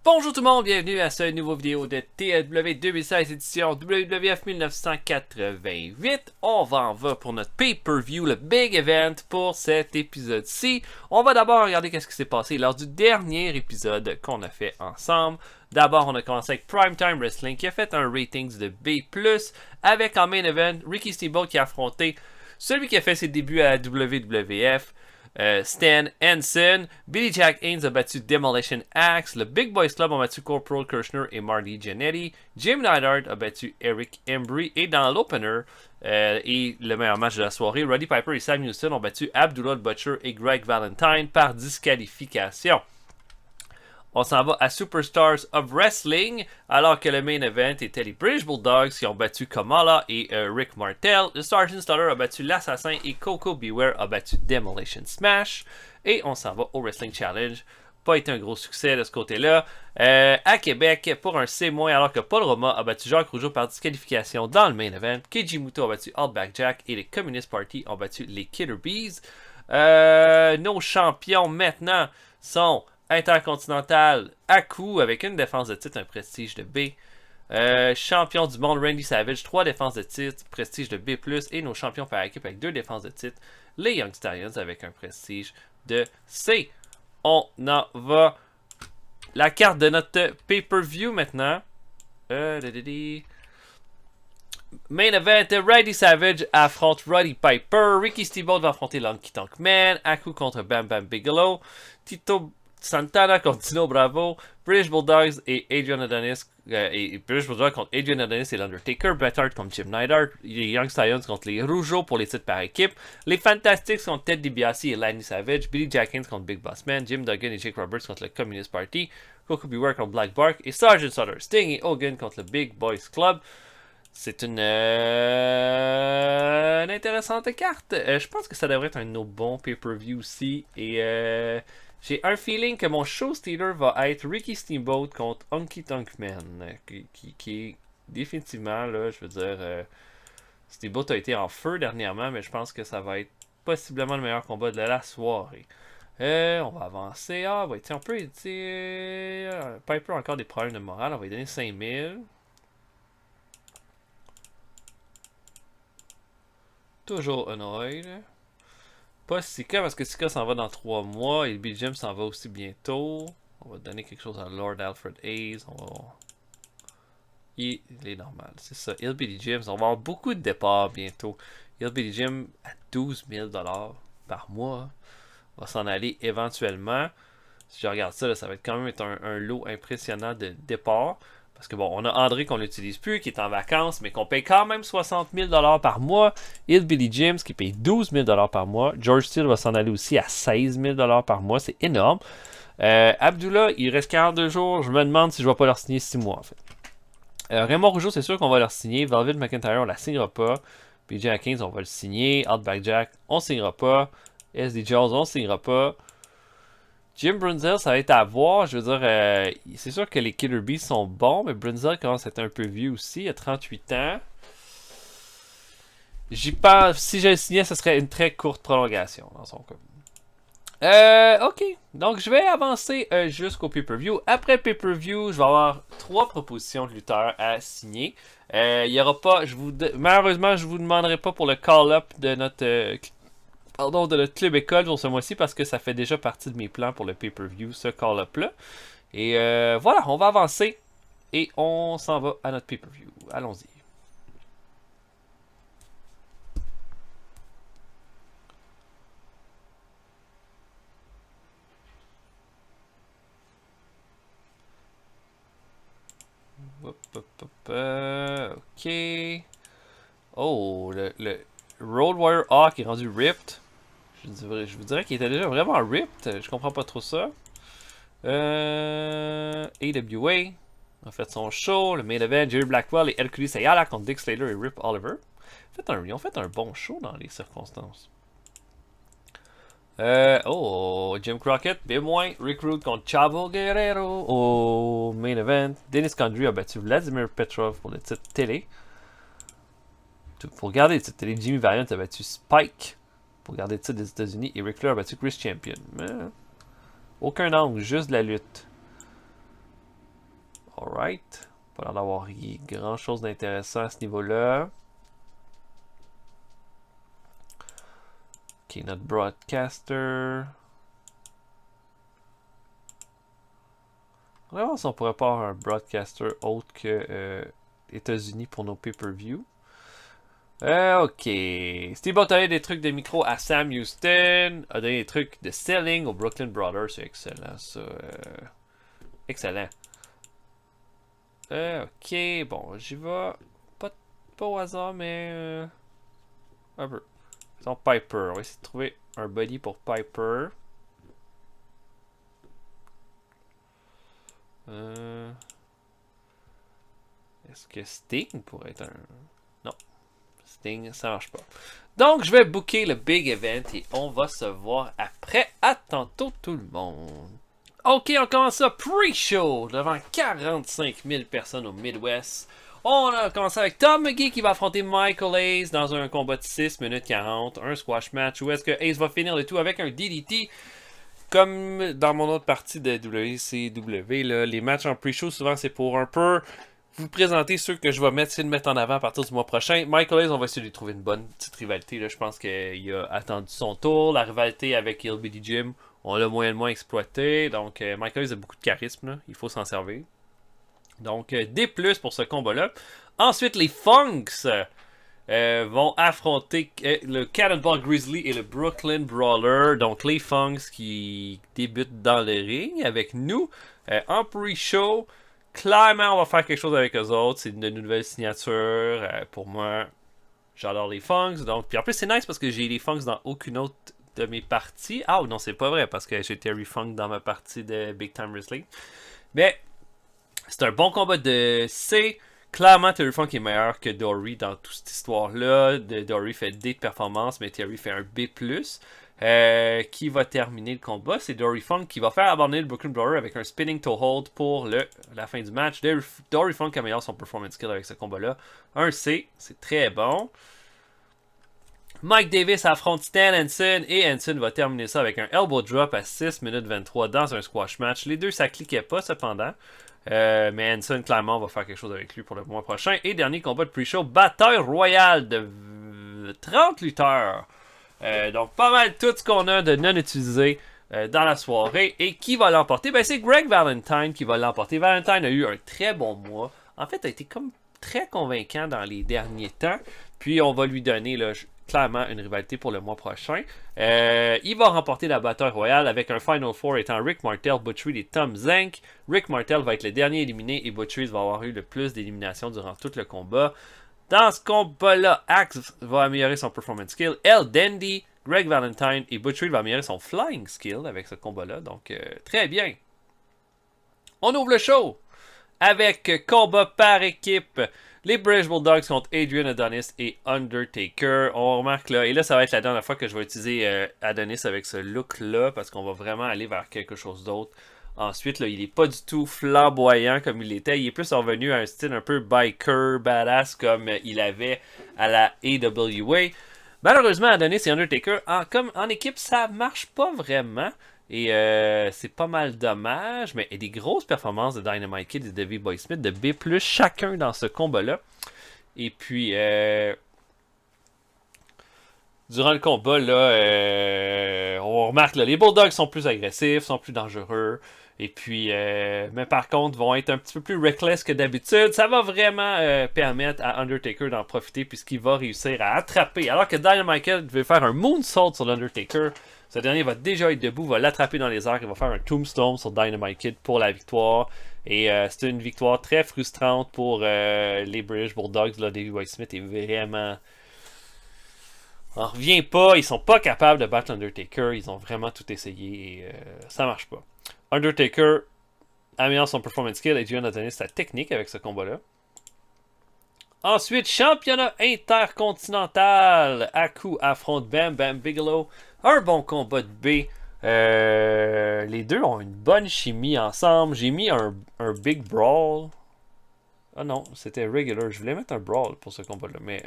Bonjour tout le monde, bienvenue à cette nouvelle vidéo de TLW 2016 édition WWF 1988. On en va pour notre pay-per-view, le big event pour cet épisode-ci. On va d'abord regarder qu'est-ce qui s'est passé lors du dernier épisode qu'on a fait ensemble. D'abord, on a commencé avec Primetime Wrestling qui a fait un ratings de B+, avec en main event Ricky Steamboat qui a affronté celui qui a fait ses débuts à la WWF. Stan Hansen, Billy Jack Haynes a battu Demolition Axe, le Big Boys Club a battu Corporal Kirchner et Marty Jannetty, Jim Neidhart a battu Eric Embry et dans l'opener et le meilleur match de la soirée, Roddy Piper et Sam Houston ont battu Abdullah the Butcher et Greg Valentine par disqualification. On s'en va à Superstars of Wrestling, alors que le main event était les British Bulldogs qui ont battu Kamala et Rick Martel. Le Sgt. Slaughter a battu l'Assassin et Coco Beware a battu Demolition Smash. Et on s'en va au Wrestling Challenge. Pas été un gros succès de ce côté-là. À Québec, pour un C-, alors que Paul Roma a battu Jacques Rougeau par disqualification dans le main event. Keiji Muto a battu Outback Jack et les Communist Party ont battu les Killer Bees. Nos champions maintenant sont Intercontinental Haku avec une défense de titre, un prestige de B. Champion du monde Randy Savage, 3 défenses de titre, prestige de B+, et nos champions par équipe avec 2 défenses de titre, les Young Stallions avec un prestige de C. On en va la carte de notre pay-per-view maintenant. Main event, Randy Savage affronte Roddy Piper, Ricky Steamboat va affronter Honky Tonk Man, Haku contre Bam Bam Bigelow, Tito Santana contre Dino Bravo, British Bulldogs et Adrian Adonis British Bulldogs contre Adrian Adonis et l'Undertaker, Bret Hart contre Jim Neidhart, les Young Stallions contre les Rougeaux pour les titres par équipe, les Fantastics contre Ted DiBiase et Lanny Savage, Billy Jack Haynes contre Big Boss Man, Jim Duggan et Jake Roberts contre le Communist Party, Coco Beware contre Black Bark et Sgt. Slaughter, Sting et Hogan contre le Big Boys Club. C'est une intéressante carte. Je pense que ça devrait être un de nos bons pay-per-view aussi. Et j'ai un feeling que mon show stealer va être Ricky Steamboat contre Honky Tonk Man. Qui est définitivement, là, je veux dire, Steamboat a été en feu dernièrement, mais je pense que ça va être possiblement le meilleur combat de la soirée. On va avancer. Ah, bah, tiens, on peut dire. Piper a encore des problèmes de morale. On va lui donner 5000. Toujours annoyed. Pas Sika parce que Sika s'en va dans 3 mois et le BGM s'en va aussi bientôt. On va donner quelque chose à Lord Alfred Hayes. Il est normal, c'est ça. Hillbilly Gyms, on va avoir beaucoup de départs bientôt. Hillbilly Gym à 12 000 $ par mois va s'en aller éventuellement. Si je regarde ça, là, ça va être quand même un lot impressionnant de départs. Parce que bon, on a André qu'on n'utilise plus, qui est en vacances, mais qu'on paye quand même 60 000 $ par mois. Hillbilly Gyms qui paye 12 000 $ par mois. George Steele va s'en aller aussi à 16 000 $ par mois. C'est énorme. Abdullah, il reste 42 jours. Je me demande si je ne vais pas leur signer 6 mois en fait. Raymond Rougeau, c'est sûr qu'on va leur signer. Velvet McIntyre, on la signera pas. PJ Atkins, on va le signer. Outback Jack, on signera pas. SD Jones, on signera pas. Jim Brunzell, ça va être à voir. Je veux dire, c'est sûr que les Killer Bees sont bons, mais Brunzell commence à être un peu vieux aussi. Il a 38 ans. J'y pense. Si je le signais, ce serait une très courte prolongation dans son cas. Ok. Donc, je vais avancer jusqu'au pay-per-view. Après le pay-per-view, je vais avoir 3 propositions de lutteurs à signer. Il y aura pas. Malheureusement, je vous demanderai pas pour le call-up de notre. De notre club école pour ce mois-ci parce que ça fait déjà partie de mes plans pour le pay-per-view, ce call-up-là. Et voilà, on va avancer et on s'en va à notre pay-per-view. Allons-y. Ok. Oh, le Road Warrior Hawk est rendu ripped. Je vous dirais qu'il était déjà vraiment ripped. Je comprends pas trop ça. AWA a fait son show. Le main event, Jerry Blackwell et Hercules Ayala contre Dick Slater et Rip Oliver. Ils ont fait un bon show dans les circonstances. Jim Crockett, B-, Rick Rude contre Chavo Guerrero au main event. Dennis Condrey a battu Vladimir Petrov pour le titre télé. Pour garder le titre télé, Jimmy Valiant a battu Spike pour garder le titre des États-Unis et Ric Flair a battu Chris Champion. Mais aucun angle, juste de la lutte. Alright. Pas l'air d'avoir grand chose d'intéressant à ce niveau-là. Ok, notre broadcaster. On va voir si on pourrait pas avoir un broadcaster autre que États-Unis pour nos pay-per-view. Ok. Steve a donné des trucs de micro à Sam Houston. A donné des trucs de selling au Brooklyn Brothers. C'est excellent, ça. Excellent. Ok, bon, j'y vais. Pas au hasard, mais... un peu. Disons Piper. On va essayer de trouver un body pour Piper. Est-ce que Sting pourrait être un... Non. Sting, ça marche pas. Donc, je vais booker le big event et on va se voir après. À tantôt tout le monde. Ok, on commence ça pre-show devant 45 000 personnes au Midwest. On a commencé avec Tom McGee qui va affronter Michael Hayes dans un combat de 6 minutes 40, un squash match où est-ce que Hayes va finir le tout avec un DDT. Comme dans mon autre partie de WCW, là, les matchs en pre-show, souvent c'est pour un peu vous présenter ceux que je vais essayer de mettre en avant à partir du mois prochain. Michael Hayes, on va essayer de lui trouver une bonne petite rivalité. Là. Je pense qu'il a attendu son tour. La rivalité avec LBD Jim, on l'a moyennement exploité. Donc Michael Hayes a beaucoup de charisme. Là. Il faut s'en servir. Donc D+, pour ce combat-là. Ensuite, les Funks vont affronter le Cannonball Grizzly et le Brooklyn Brawler. Donc les Funks qui débutent dans le ring avec nous en pre-show. Clairement, on va faire quelque chose avec eux autres. C'est une nouvelle signature. Pour moi, j'adore les Funks. Donc, puis en plus, c'est nice parce que j'ai les Funks dans aucune autre de mes parties. Ah non, c'est pas vrai parce que j'ai Terry Funk dans ma partie de Big Time Wrestling. Mais c'est un bon combat de C. Clairement, Terry Funk est meilleur que Dory dans toute cette histoire-là. Dory fait D de performance, mais Terry fait un B+. Qui va terminer le combat? C'est Dory Funk qui va faire abandonner le Brooklyn Brawler avec un spinning toe hold pour la fin du match. Dory Funk améliore son performance skill avec ce combat-là. Un C, c'est très bon. Mike Davis affronte Stan Hansen et Hansen va terminer ça avec un elbow drop à 6 minutes 23 dans un squash match. Les deux, ça cliquait pas cependant. Mais Hansen, clairement, va faire quelque chose avec lui pour le mois prochain. Et dernier combat de pre-show, bataille royale de 30 lutteurs. Donc, pas mal tout ce qu'on a de non utilisé dans la soirée. Et qui va l'emporter? Ben, c'est Greg Valentine qui va l'emporter. Valentine a eu un très bon mois. En fait, a été comme très convaincant dans les derniers temps. Puis, on va lui donner là, clairement une rivalité pour le mois prochain. Il va remporter la bataille royale avec un Final Four étant Rick Martel, Butch Reed et Tom Zank. Rick Martel va être le dernier éliminé et Butch Reed va avoir eu le plus d'éliminations durant tout le combat. Dans ce combat-là, Axe va améliorer son performance skill. El Dandy, Greg Valentine et Butch Reed va améliorer son flying skill avec ce combat-là. Donc, très bien. On ouvre le show avec combat par équipe. Les British Bulldogs contre Adrian Adonis et Undertaker. On remarque là, et là ça va être la dernière fois que je vais utiliser Adonis avec ce look-là, parce qu'on va vraiment aller vers quelque chose d'autre. Ensuite, là, il n'est pas du tout flamboyant comme il était. Il est plus revenu à un style un peu biker, badass comme il avait à la AWA. Malheureusement, Adonis et Undertaker, en équipe, ça marche pas vraiment. Et c'est pas mal dommage, mais il y a des grosses performances de Dynamite Kid et de Davey Boy Smith, de B+, chacun dans ce combat-là. Et puis, durant le combat, là, on remarque que les Bulldogs sont plus agressifs, sont plus dangereux. Et puis, mais par contre, vont être un petit peu plus reckless que d'habitude. Ça va vraiment permettre à Undertaker d'en profiter puisqu'il va réussir à attraper. Alors que Dynamite Kid veut faire un moonsault sur l'Undertaker, ce dernier va déjà être debout, va l'attraper dans les airs et va faire un tombstone sur Dynamite Kid pour la victoire. Et c'est une victoire très frustrante pour les British Bulldogs. Là, Davey Boy Smith est vraiment... On revient pas, ils sont pas capables de battre l'Undertaker. Ils ont vraiment tout essayé et ça marche pas. Undertaker améliore son performance skill et Adrian Adonis sa technique avec ce combat-là. Ensuite, championnat intercontinental. Haku affronte Bam Bam Bigelow. Un bon combat de B. Les deux ont une bonne chimie ensemble. J'ai mis un big brawl. Ah non, c'était regular. Je voulais mettre un brawl pour ce combat-là. Mais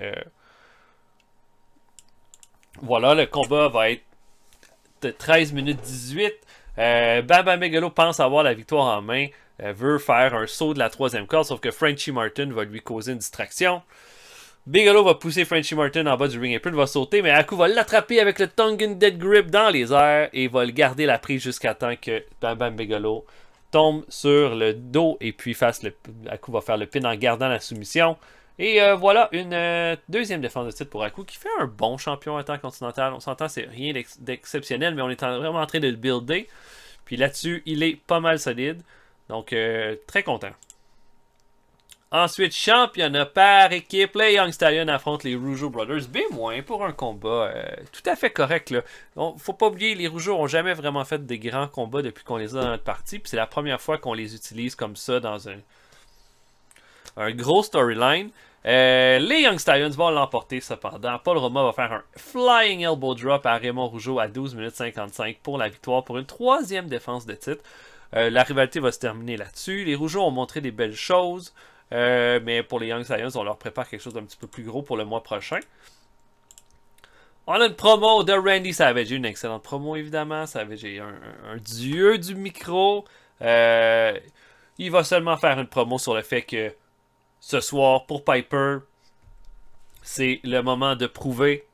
voilà, le combat va être de 13 minutes 18. Bam Bam Bigelow pense avoir la victoire en main. veut faire un saut de la troisième corde, sauf que Frenchie Martin va lui causer une distraction. Bigelow va pousser Frenchie Martin en bas du ring apron, va sauter, mais Haku va l'attraper avec le Tongue and Dead Grip dans les airs et va le garder la prise jusqu'à temps que Bam Bam Bigelow tombe sur le dos et puis Haku va faire le pin en gardant la soumission. Et voilà une deuxième défense de titre pour Haku qui fait un bon champion intercontinental. On s'entend, c'est rien d'exceptionnel, mais on est vraiment en train de le builder. Puis là-dessus, il est pas mal solide. Donc, très content. Ensuite, championnat par équipe. Les Young Stallions affrontent les Rougeau Brothers. B- pour un combat tout à fait correct. Là. Faut pas oublier, les Rougeau n'ont jamais vraiment fait des grands combats depuis qu'on les a dans notre partie. Puis c'est la première fois qu'on les utilise comme ça dans un gros storyline. Les Young Stallions vont l'emporter cependant. Paul Roma va faire un Flying Elbow Drop à Raymond Rougeau à 12 minutes 55 pour la victoire pour une troisième défense de titre. La rivalité va se terminer là-dessus. Les Rougeaux ont montré des belles choses. Mais pour les Young Stallions, on leur prépare quelque chose d'un petit peu plus gros pour le mois prochain. On a une promo de Randy Savage. Une excellente promo, évidemment. Savage est un dieu du micro. Il va seulement faire une promo sur le fait que ce soir, pour Piper, c'est le moment de prouver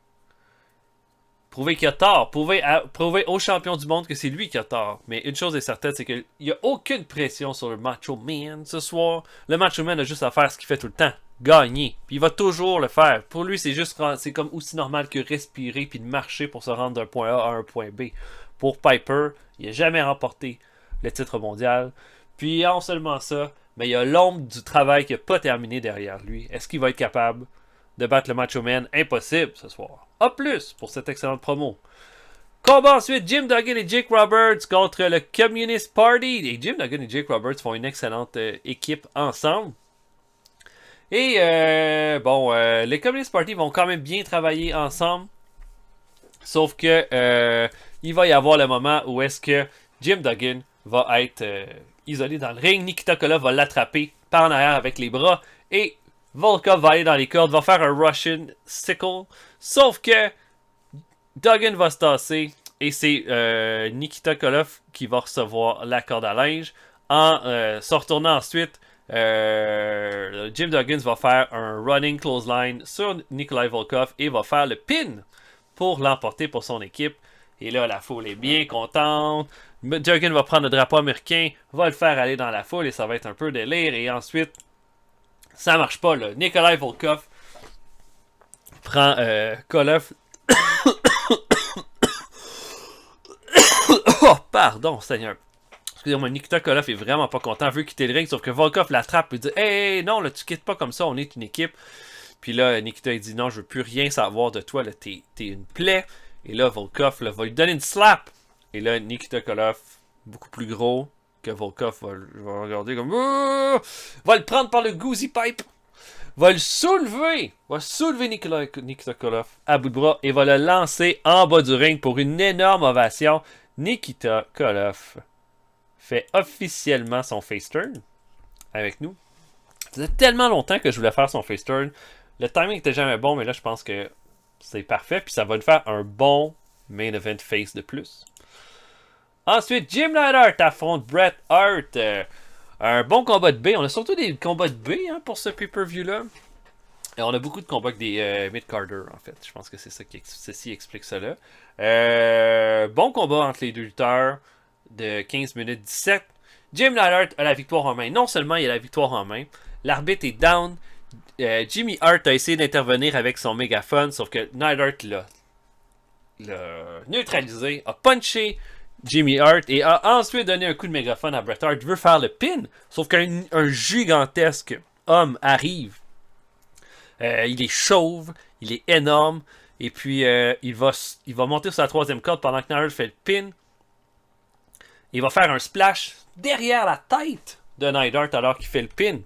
qu'il a tort. Prouver au champion du monde que c'est lui qui a tort. Mais une chose est certaine, c'est qu'il n'y a aucune pression sur le Macho Man ce soir. Le Macho Man a juste à faire ce qu'il fait tout le temps. Gagner. Puis il va toujours le faire. Pour lui, c'est comme aussi normal que respirer puis de marcher pour se rendre d'un point A à un point B. Pour Piper, il n'a jamais remporté le titre mondial. Puis non seulement ça, mais il y a l'ombre du travail qui n'a pas terminé derrière lui. Est-ce qu'il va être capable de battre le Macho Man? Impossible ce soir. A plus pour cette excellente promo. Combat ensuite, Jim Duggan et Jake Roberts contre le Communist Party. Et Jim Duggan et Jake Roberts font une excellente équipe ensemble. Et les Communist Party vont quand même bien travailler ensemble. Sauf que il va y avoir le moment où est-ce que Jim Duggan va être isolé dans le ring. Nikita Koloff va l'attraper par en arrière avec les bras. Et Volkov va aller dans les cordes, va faire un Russian Sickle. Sauf que Duggan va se tasser et c'est Nikita Koloff qui va recevoir la corde à linge. En se retournant ensuite, Jim Duggan va faire un running clothesline sur Nikolai Volkov et va faire le pin pour l'emporter pour son équipe. Et là, la foule est bien contente. Duggan va prendre le drapeau américain, va le faire aller dans la foule et ça va être un peu délire. Et ensuite, ça marche pas là. Nikolai Volkov prend Koloff. Oh, pardon, Seigneur. Excusez-moi, Nikita Koloff est vraiment pas content, veut quitter le ring, sauf que Volkov l'attrape et dit hey, non, là, tu quittes pas comme ça, on est une équipe. Puis là, Nikita il dit non, je veux plus rien savoir de toi, là, t'es une plaie. Et là, Volkov là, va lui donner une slap. Et là, Nikita Koloff, beaucoup plus gros que Volkov, va regarder comme va le prendre par le Goosey Pipe. Va le soulever. Va soulever Nikita Koloff à bout de bras et va le lancer en bas du ring pour une énorme ovation. Nikita Koloff fait officiellement son face turn avec nous. Ça faisait tellement longtemps que je voulais faire son face turn. Le timing était jamais bon, mais là, je pense que c'est parfait. Puis ça va nous faire un bon main event face de plus. Ensuite, Jim Neidhart affronte Bret Hart. Un bon combat de B. On a surtout des combats de B pour ce pay-per-view-là. Et on a beaucoup de combats avec des mid-carder, en fait. Je pense que c'est ça ceci explique cela. Bon combat entre les deux lutteurs de 15 minutes 17. Jim Neidhart a la victoire en main. Non seulement il a la victoire en main, l'arbitre est down. Jimmy Hart a essayé d'intervenir avec son mégaphone, sauf que Neidhart l'a neutralisé, a punché Jimmy Hart et a ensuite donné un coup de mégaphone à Bret Hart. Il veut faire le pin, sauf qu'un gigantesque homme arrive. Il est chauve, il est énorme, et puis il va monter sur la troisième corde pendant que Neidhart fait le pin. Il va faire un splash derrière la tête de Neidhart alors qu'il fait le pin.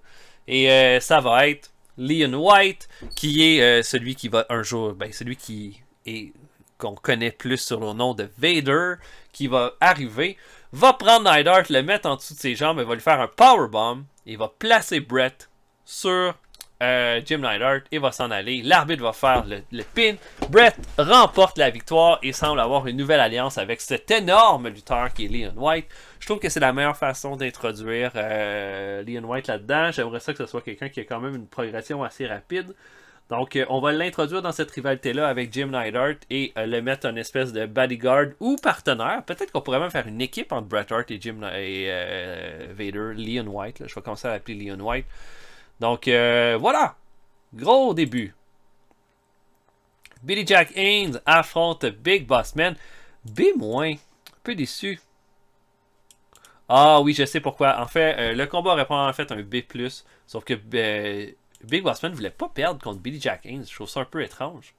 Et ça va être Leon White, qui est celui qui va un jour, celui qui est qu'on connaît plus sur le nom de Vader, qui va arriver, va prendre Neidhart, le mettre en dessous de ses jambes, et va lui faire un powerbomb, et va placer Bret sur Jim Neidhart et va s'en aller. L'arbitre va faire le pin. Bret remporte la victoire et semble avoir une nouvelle alliance avec cet énorme lutteur qui est Leon White. Je trouve que c'est la meilleure façon d'introduire Leon White là-dedans. J'aimerais ça que ce soit quelqu'un qui a quand même une progression assez rapide. Donc, on va l'introduire dans cette rivalité-là avec Jim Neidhart et le mettre en espèce de bodyguard ou partenaire. Peut-être qu'on pourrait même faire une équipe entre Bret Hart et Vader, Leon White. Là. Je vais commencer à l'appeler Leon White. Donc, voilà. Gros début. Billy Jack Haynes affronte Big Boss Man. B-, un peu déçu. Ah oui, je sais pourquoi. En fait, le combat aurait probablement fait un B+, sauf que Big Boss Man ne voulait pas perdre contre Billy Jack Haynes. Je trouve ça un peu étrange.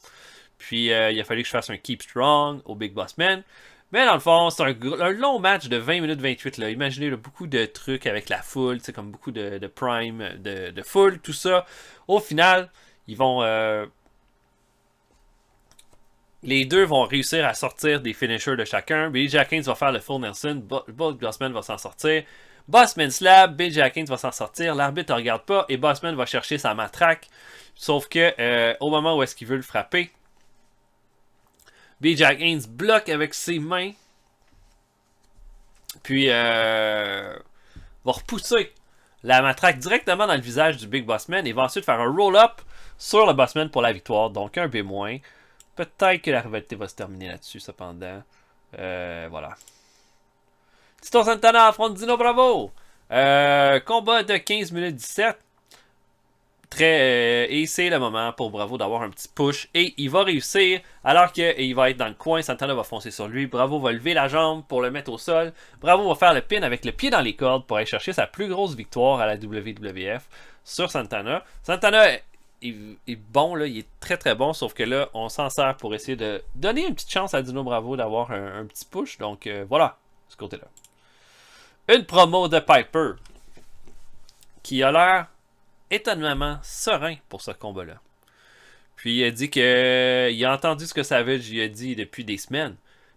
Puis, il a fallu que je fasse un Keep Strong au Big Boss Man. Mais dans le fond, c'est un long match de 20 minutes 28. Là. Imaginez là, beaucoup de trucs avec la foule, comme beaucoup de prime, de foule, tout ça. Au final, ils vont... les deux vont réussir à sortir des finishers de chacun. Billy Jack Haynes va faire le full Nelson. Big Boss Man va s'en sortir. Bossman slab, Billy Jack Haynes va s'en sortir. L'arbitre ne regarde pas et Bossman va chercher sa matraque. Sauf que au moment où est-ce qu'il veut le frapper, Billy Jack Haynes bloque avec ses mains. Puis va repousser la matraque directement dans le visage du Big Bossman et va ensuite faire un roll-up sur le Bossman pour la victoire. Donc un B-. Peut-être que la rivalité va se terminer là-dessus cependant. Voilà. Tito Santana affronte Dino Bravo. Combat de 15 minutes 17. Et c'est le moment pour Bravo d'avoir un petit push. Et il va réussir. Alors qu'il va être dans le coin, Santana va foncer sur lui. Bravo va lever la jambe pour le mettre au sol. Bravo va faire le pin avec le pied dans les cordes pour aller chercher sa plus grosse victoire à la WWF sur Santana. Santana est bon, là, il est très très bon. Sauf que là, on s'en sert pour essayer de donner une petite chance à Dino Bravo d'avoir un petit push. Donc voilà, ce côté-là. Une promo de Piper qui a l'air étonnamment serein pour ce combat-là. Puis il a dit que il a entendu ce que Savage lui a dit depuis des semaines.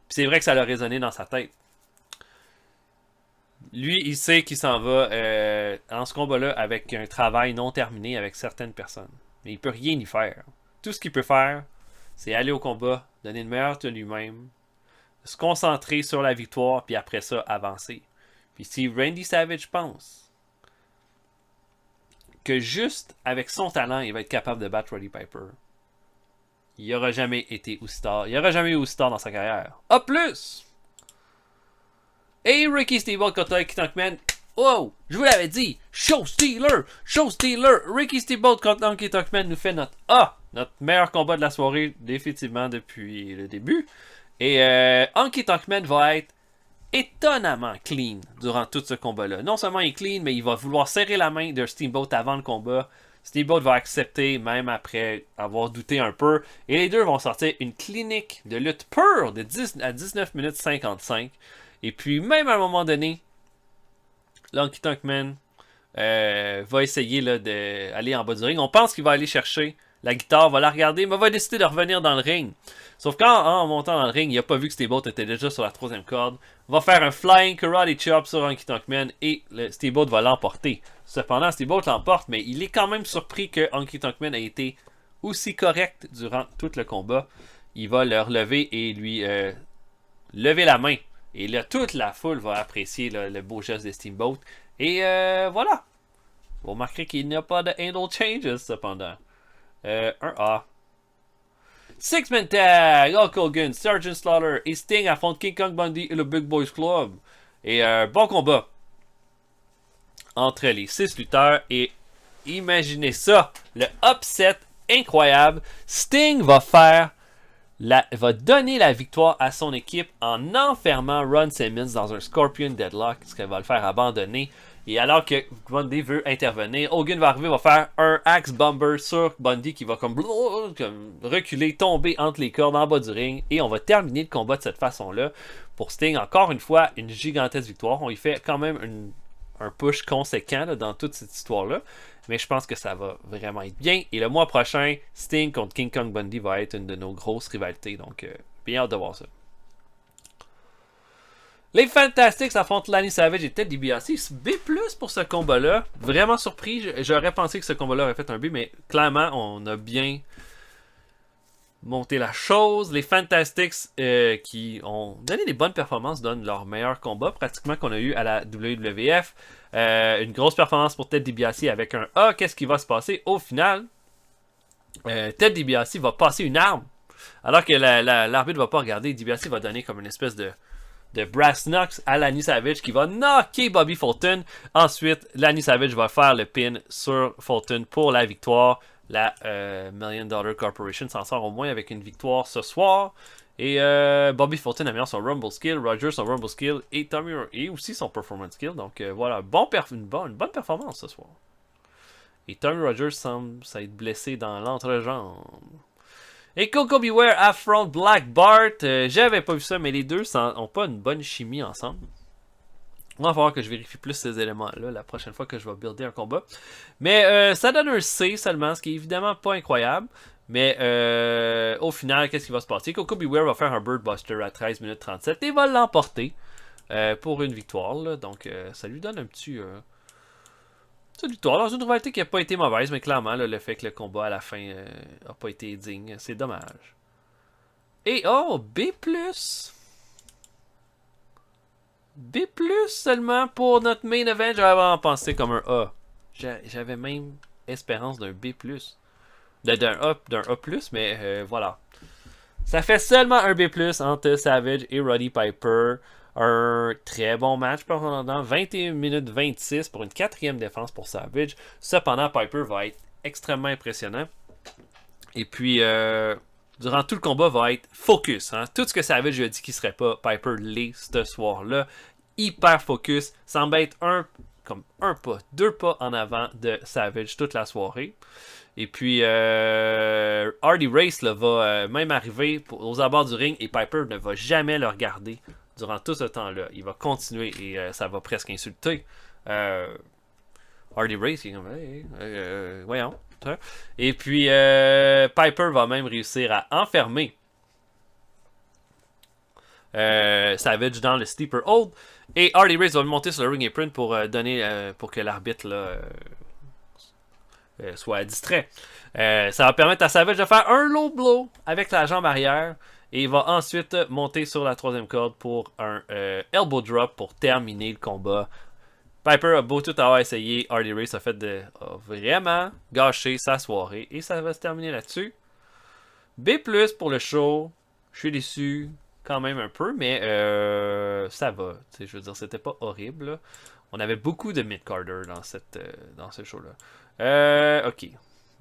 Puis c'est vrai que ça l'a résonné dans sa tête. Lui, il sait qu'il s'en va dans ce combat-là avec un travail non terminé avec certaines personnes. Mais il peut rien y faire. Tout ce qu'il peut faire, c'est aller au combat, donner le meilleur de lui-même, se concentrer sur la victoire, puis après ça, avancer. Puis si Randy Savage pense que juste avec son talent, il va être capable de battre Roddy Piper, il n'aura jamais été aussi tard. Il n'aura jamais eu aussi tard dans sa carrière. A plus! Et Ricky Steamboat contre Honky Tonk Man. Oh! Je vous l'avais dit! Show Stealer! Show Stealer! Ricky Steamboat contre Honky Tonk Man nous fait notre meilleur combat de la soirée, définitivement depuis le début. Et Honky Tonk Man va être étonnamment clean durant tout ce combat-là. Non seulement il est clean, mais il va vouloir serrer la main de Steamboat avant le combat. Steamboat va accepter, même après avoir douté un peu. Et les deux vont sortir une clinique de lutte pure de 10 à 19 minutes 55. Et puis, même à un moment donné, Honky Tonk Man va essayer d'aller en bas du ring. On pense qu'il va aller chercher la guitare, va la regarder, mais va décider de revenir dans le ring. Sauf qu'en montant dans le ring, il n'a pas vu que Steamboat était déjà sur la 3e corde. Va faire un Flying Karate Chop sur Honky Tonk Man et Steamboat va l'emporter. Cependant, Steamboat l'emporte, mais il est quand même surpris que Honky Tonk Man ait été aussi correct durant tout le combat. Il va le relever et lui lever la main. Et là, toute la foule va apprécier le beau geste de Steamboat. Et voilà. Vous remarquerez qu'il n'y a pas de handle changes cependant. Un A. Six-man tag, Hulk Hogan, Sergeant Slaughter et Sting affrontent King Kong Bundy et le Big Boys Club. Et bon combat entre les 6 lutteurs. Et imaginez ça, le upset incroyable. Sting va donner la victoire à son équipe en enfermant Ron Simmons dans un Scorpion Deadlock, ce qu'elle va le faire abandonner. Et alors que Bundy veut intervenir, Hogan va arriver, va faire un Axe Bomber sur Bundy qui va comme reculer, tomber entre les cordes en bas du ring. Et on va terminer le combat de cette façon-là. Pour Sting, encore une fois, une gigantesque victoire. On y fait quand même un push conséquent là, dans toute cette histoire-là. Mais je pense que ça va vraiment être bien. Et le mois prochain, Sting contre King Kong Bundy va être une de nos grosses rivalités. Donc, bien hâte de voir ça. Les Fantastics affrontent Lanny Savage et Ted DiBiase. B+ pour ce combat-là. Vraiment surpris. J'aurais pensé que ce combat-là aurait fait un B, mais clairement, on a bien monté la chose. Les Fantastics qui ont donné des bonnes performances donnent leur meilleur combat pratiquement qu'on a eu à la WWF. Une grosse performance pour Ted DiBiase avec un A. Qu'est-ce qui va se passer au final? Ted DiBiase va passer une arme alors que l'arbitre va pas regarder. DiBiase va donner comme une espèce de brass knucks à Lanny Savage qui va knocker Bobby Fulton. Ensuite, Lanny Savage va faire le pin sur Fulton pour la victoire. La $1 Million Corporation s'en sort au moins avec une victoire ce soir. Et Bobby Fulton améliore son Rumble Skill, Roger son Rumble Skill et Tommy et aussi son Performance Skill. Donc voilà, une bonne performance ce soir. Et Tommy Rogers semble s'être blessé dans l'entrejambe. Et Coco Beware affronte Black Bart. J'avais pas vu ça, mais les deux n'ont pas une bonne chimie ensemble. On va falloir que je vérifie plus ces éléments-là la prochaine fois que je vais builder un combat. Mais ça donne un C seulement, ce qui est évidemment pas incroyable. Mais au final, qu'est-ce qui va se passer? Coco Beware va faire un Bird Buster à 13 minutes 37 et va l'emporter pour une victoire. Là. Donc ça lui donne un petit... C'est une victoire dans une rivalité qui n'a pas été mauvaise, mais clairement, là, le fait que le combat à la fin n'a pas été digne, c'est dommage. Et oh, B+. B+, seulement pour notre main event, j'avais vraiment pensé comme un A. J'avais même espérance d'un B+. D'un A+, mais voilà. Ça fait seulement un B+, entre Savage et Roddy Piper. Un très bon match pendant 21 minutes 26 pour une 4e défense pour Savage. Cependant, Piper va être extrêmement impressionnant. Et puis, durant tout le combat, va être focus. Hein. Tout ce que Savage a dit qu'il ne serait pas, Piper l'est ce soir-là. Hyper focus. Semble être comme un pas, 2 pas en avant de Savage toute la soirée. Et puis, Hardy Race là, va même arriver aux abords du ring et Piper ne va jamais le regarder. Durant tout ce temps-là, il va continuer et ça va presque insulter Hardy Race. Il est comme, hey, voyons. Et puis, Piper va même réussir à enfermer Savage dans le Sleeper Hold. Et Hardy Race va monter sur le ring apron pour pour que l'arbitre là, soit distrait. Ça va permettre à Savage de faire un low blow avec la jambe arrière. Et il va ensuite monter sur la 3e corde pour un elbow drop pour terminer le combat. Piper a beau tout avoir essayé. Hardy Race a vraiment gâché sa soirée. Et ça va se terminer là-dessus. B+ pour le show. Je suis déçu quand même un peu, mais ça va. Je veux dire, c'était pas horrible. Là. On avait beaucoup de mid-carder dans ce show-là. Ok.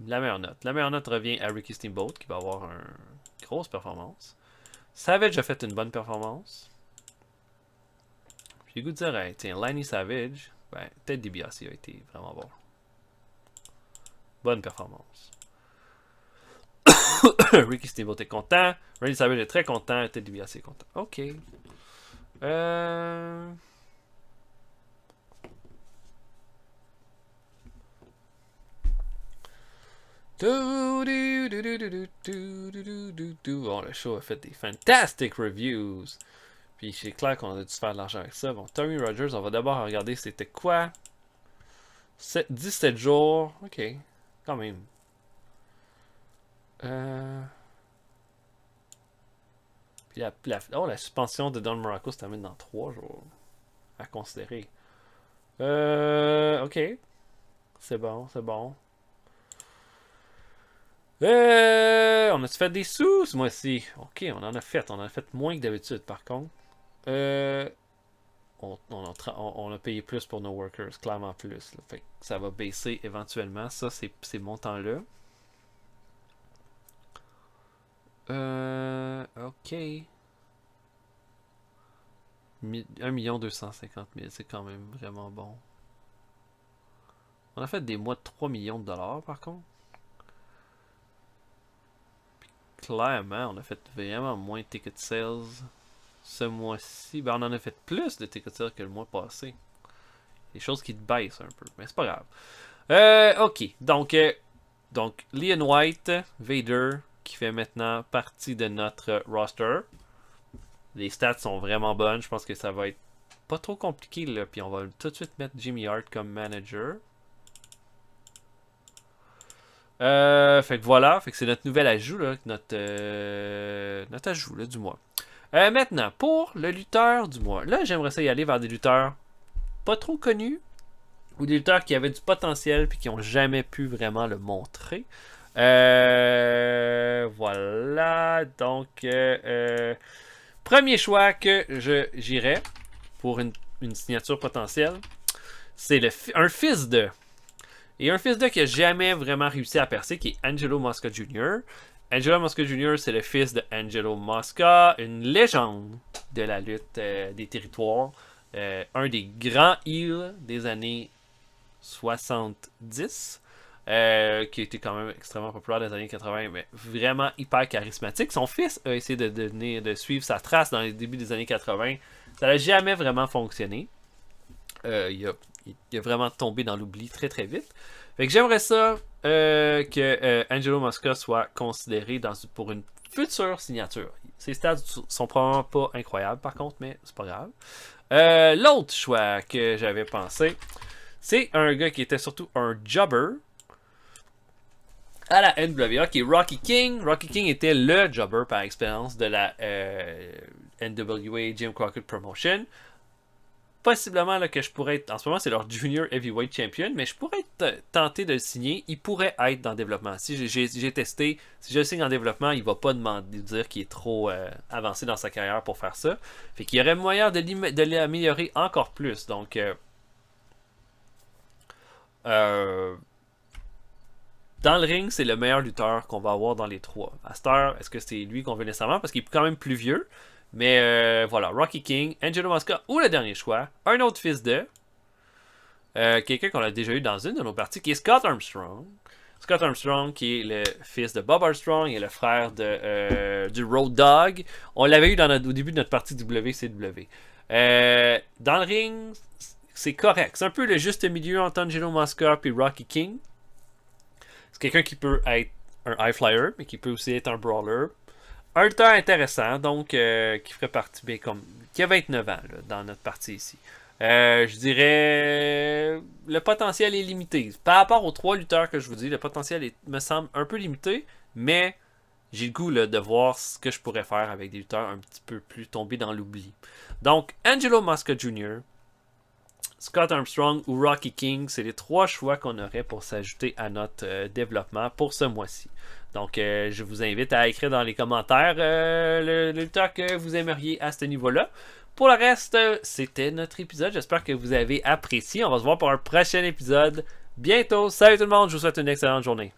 La meilleure note. La meilleure note revient à Ricky Steamboat qui va avoir une grosse performance. Savage a fait une bonne performance. J'ai le goût de dire, hey, tiens, Lanny Savage, ben, Ted DiBiase a été vraiment bon. Bonne performance. Ricky Steamboat est content. Lanny Savage est très content. Ted DiBiase est content. Ok. Bon, le show a fait des fantastic reviews. Puis c'est clair qu'on a dû faire de l'argent avec ça. Bon, Tommy Rogers, on va d'abord regarder c'était quoi. 17 jours. Ok, quand même. Puis la suspension de Don Muraco se termine dans 3 jours. À considérer. Ok. C'est bon, c'est bon. On a-tu fait des sous ce mois-ci? Ok, on en a fait. On en a fait moins que d'habitude, par contre. On a payé plus pour nos workers, clairement plus. Là. Fait que ça va baisser éventuellement. Ça, ces montants-là. Ok. 1 250 000, c'est quand même vraiment bon. On a fait des mois de 3 millions de dollars, par contre. Clairement, on a fait vraiment moins de ticket sales ce mois-ci. Ben, on en a fait plus de ticket sales que le mois passé. Des choses qui te baissent un peu, mais c'est pas grave. Ok, donc Leon White, Vader, qui fait maintenant partie de notre roster. Les stats sont vraiment bonnes. Je pense que ça va être pas trop compliqué, là. Puis on va tout de suite mettre Jimmy Hart comme manager. Fait que voilà, fait que c'est notre nouvel ajout, là, notre ajout là, du mois. Maintenant, pour le lutteur du mois. Là, j'aimerais ça y aller vers des lutteurs pas trop connus ou des lutteurs qui avaient du potentiel puis qui n'ont jamais pu vraiment le montrer. Voilà, donc premier choix que j'irais pour une signature potentielle, c'est un fils de. Et un fils de qui n'a jamais vraiment réussi à percer, qui est Angelo Mosca Jr. Angelo Mosca Jr., c'est le fils de Angelo Mosca, une légende de la lutte des territoires. Un des grands heels des années 70. Qui a été quand même extrêmement populaire dans les années 80, mais vraiment hyper charismatique. Son fils a essayé de suivre sa trace dans les débuts des années 80. Ça n'a jamais vraiment fonctionné. Il a vraiment tombé dans l'oubli très très vite. Fait que j'aimerais ça que Angelo Mosca soit considéré pour une future signature. Ses stats sont probablement pas incroyables par contre, mais c'est pas grave. L'autre choix que j'avais pensé, c'est un gars qui était surtout un jobber à la NWA, qui est Rocky King. Rocky King était le jobber par expérience de la NWA Jim Crockett Promotion. Possiblement là, que je pourrais être, en ce moment c'est leur Junior Heavyweight Champion, mais je pourrais être tenté de le signer. Il pourrait être dans le développement. Si j'ai testé, si je le signe en développement, il va pas dire qu'il est trop avancé dans sa carrière pour faire ça. Fait qu'il y aurait moyen de l'améliorer encore plus. Donc dans le ring, c'est le meilleur lutteur qu'on va avoir dans les trois. À cette heure, est-ce que c'est lui qu'on veut nécessairement? Parce qu'il est quand même plus vieux. Mais voilà, Rocky King, Angelo Mosca ou le dernier choix, un autre fils de quelqu'un qu'on a déjà eu dans une de nos parties, qui est Scott Armstrong. Scott Armstrong, qui est le fils de Bob Armstrong et le frère du Road Dogg. On l'avait eu au début de notre partie WCW. Dans le ring, c'est correct. C'est un peu le juste milieu entre Angelo Mosca et Rocky King. C'est quelqu'un qui peut être un high flyer, mais qui peut aussi être un brawler. Un lutteur intéressant, donc qui ferait partie, qui a 29 ans là, dans notre partie ici. Je dirais le potentiel est limité. Par rapport aux 3 lutteurs que je vous dis, le potentiel me semble un peu limité, mais j'ai le goût là, de voir ce que je pourrais faire avec des lutteurs un petit peu plus tombés dans l'oubli. Donc, Angelo Mosca Jr., Scott Armstrong ou Rocky King, c'est les 3 choix qu'on aurait pour s'ajouter à notre développement pour ce mois-ci. Donc, je vous invite à écrire dans les commentaires le lutteur que vous aimeriez à ce niveau-là. Pour le reste, c'était notre épisode. J'espère que vous avez apprécié. On va se voir pour un prochain épisode bientôt. Salut tout le monde, je vous souhaite une excellente journée.